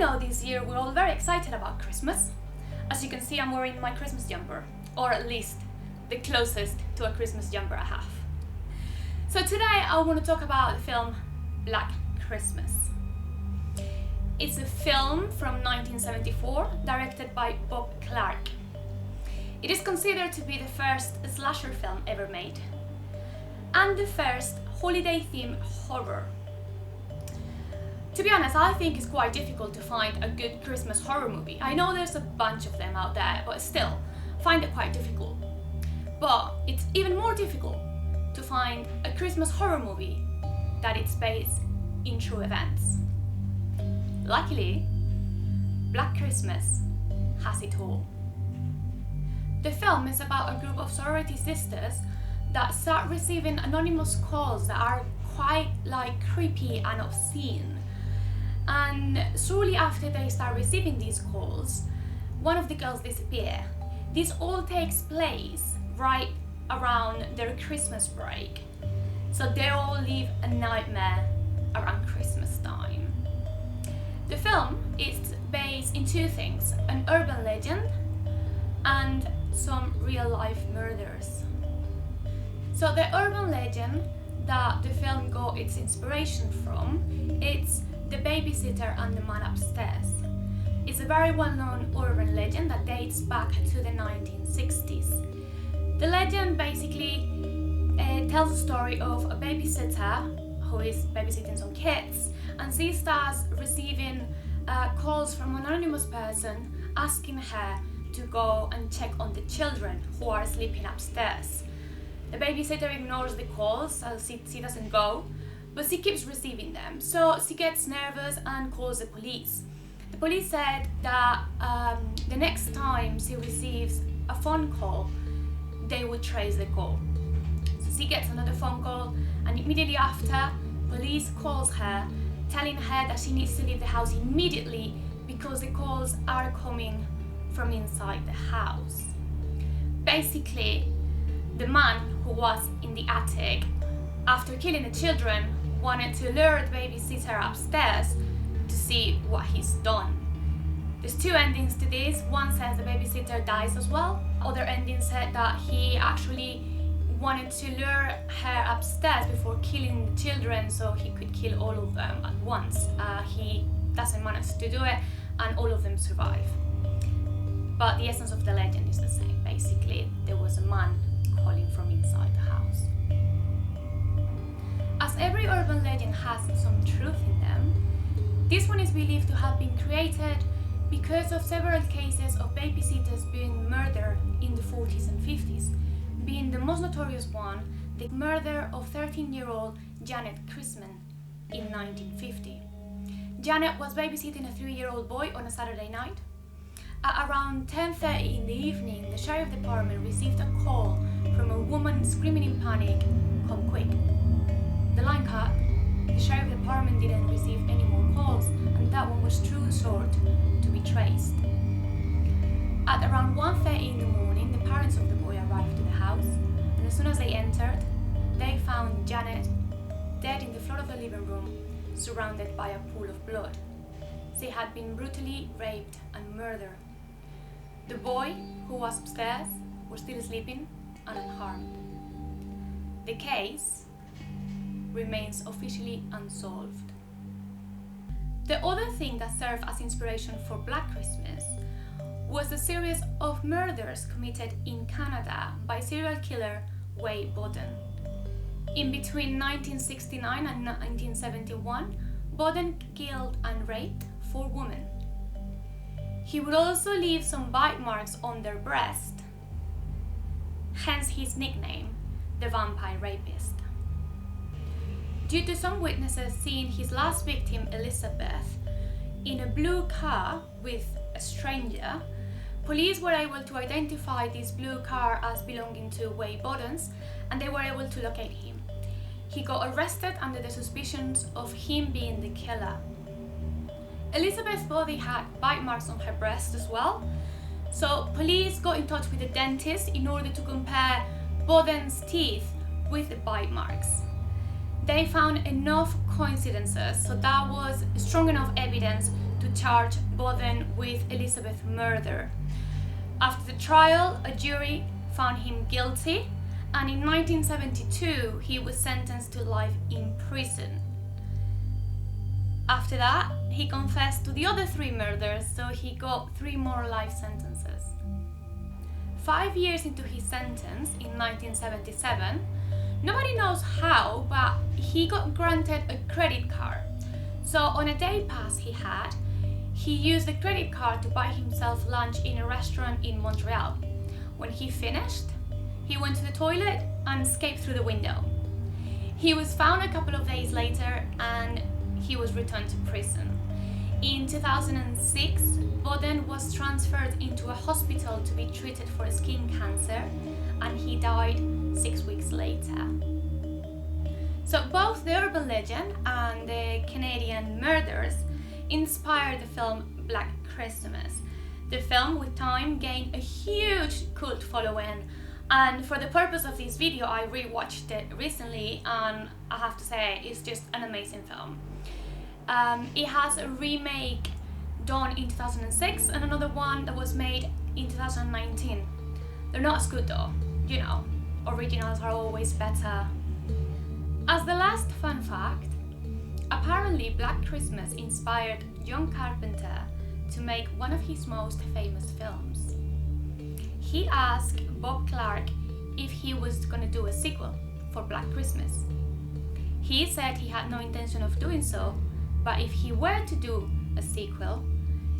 know this year we're all very excited about Christmas. As you can see, I'm wearing my Christmas jumper, or at least the closest to a Christmas jumper I have. So today I want to talk about the film Black Christmas. It's a film from 1974, directed by Bob Clark. It is considered to be the first slasher film ever made, and the first holiday-themed horror. To be honest, I think it's quite difficult to find a good Christmas horror movie. I know there's a bunch of them out there, but still, I find it quite difficult. But it's even more difficult to find a Christmas horror movie that it's based in true events. Luckily, Black Christmas has it all. The film is about a group of sorority sisters that start receiving anonymous calls that are quite creepy and obscene. And shortly after they start receiving these calls, one of the girls disappears. This all takes place right around their Christmas break. So they all live a nightmare around Christmas time. The film is based in two things: an urban legend and some real-life murders. So the urban legend that the film got its inspiration from, it's The Babysitter and the Man Upstairs. It's a very well-known urban legend that dates back to the 1960s. The legend basically tells the story of a babysitter who is babysitting some kids, and she starts receiving calls from an anonymous person asking her to go and check on the children who are sleeping upstairs. The babysitter ignores the calls, so she doesn't go, but she keeps receiving them. So she gets nervous and calls the police. The police said that the next time she receives a phone call, they will trace the call. So she gets another phone call, and immediately after, police calls her, telling her that she needs to leave the house immediately because the calls are coming from inside the house. Basically, the man who was in the attic, after killing the children, wanted to lure the babysitter upstairs to see what he's done. There's two endings to this. One says the babysitter dies as well. Other ending said that he actually wanted to lure her upstairs before killing the children so he could kill all of them at once. He doesn't manage to do it, and all of them survive. But the essence of the legend is the same. Basically, there was a man calling from inside the house. As every urban legend has some truth in them, this one is believed to have been created because of several cases of babysitters being murdered in the 40s and 50s, being the most notorious one, the murder of 13-year-old Janet Chrisman in 1950. Janet was babysitting a 3-year-old boy on a Saturday night. At around 10:30 in the evening, the sheriff department received a call from a woman screaming in panic, "Come quick." The line cut. The sheriff department didn't receive any more calls, and that one was too short to be traced. At around 1:30 in the morning, the parents of the boy arrived to the house, and as soon as they entered, they found Janet dead in the floor of the living room, surrounded by a pool of blood. She had been brutally raped and murdered. The boy, who was upstairs, was still sleeping and unharmed. The case remains officially unsolved. The other thing that served as inspiration for Black Christmas was a series of murders committed in Canada by serial killer Wade Boden. In between 1969 and 1971, Boden killed and raped 4 women. He would also leave some bite marks on their breast, hence his nickname, the Vampire Rapist. Due to some witnesses seeing his last victim, Elizabeth, in a blue car with a stranger, police were able to identify this blue car as belonging to Wade Boden's, and they were able to locate him. He got arrested under the suspicions of him being the killer. Elizabeth's body had bite marks on her breast as well, so police got in touch with the dentist in order to compare Boden's teeth with the bite marks. They found enough coincidences, so that was strong enough evidence to charge Boden with Elizabeth's murder. After the trial, a jury found him guilty, and in 1972 he was sentenced to life in prison. After that, he confessed to the other 3 murders, so he got 3 more life sentences. 5 years into his sentence, in 1977, nobody knows how, but he got granted a credit card. So on a day pass he used the credit card to buy himself lunch in a restaurant in Montreal. When he finished, he went to the toilet and escaped through the window. He was found a couple of days later and he was returned to prison. In 2006, Boden was transferred into a hospital to be treated for skin cancer, and he died 6 weeks later. So both the urban legend and the Canadian murders inspired the film Black Christmas. The film, with time, gained a huge cult following, and for the purpose of this video I rewatched it recently, and I have to say it's just an amazing film. It has a remake done in 2006 and another one that was made in 2019. They're not as good though, you know, originals are always better. As the last fun fact, apparently Black Christmas inspired John Carpenter to make one of his most famous films. He asked Bob Clark if he was gonna do a sequel for Black Christmas. He said he had no intention of doing so, but if he were to do a sequel,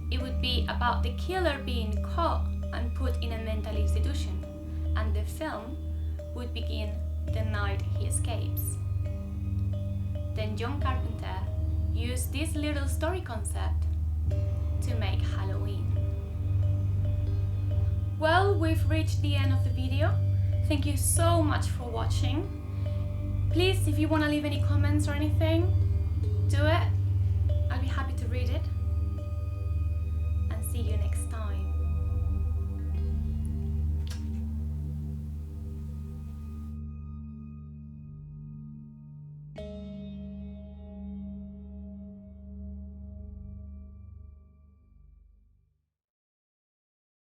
it would be about the killer being caught and put in a mental institution, and the film would begin the night he escapes. Then John Carpenter used this little story concept to make Halloween. Well, we've reached the end of the video. Thank you so much for watching. Please, if you want to leave any comments or anything, do it. I'll be happy to read it. And see you next time.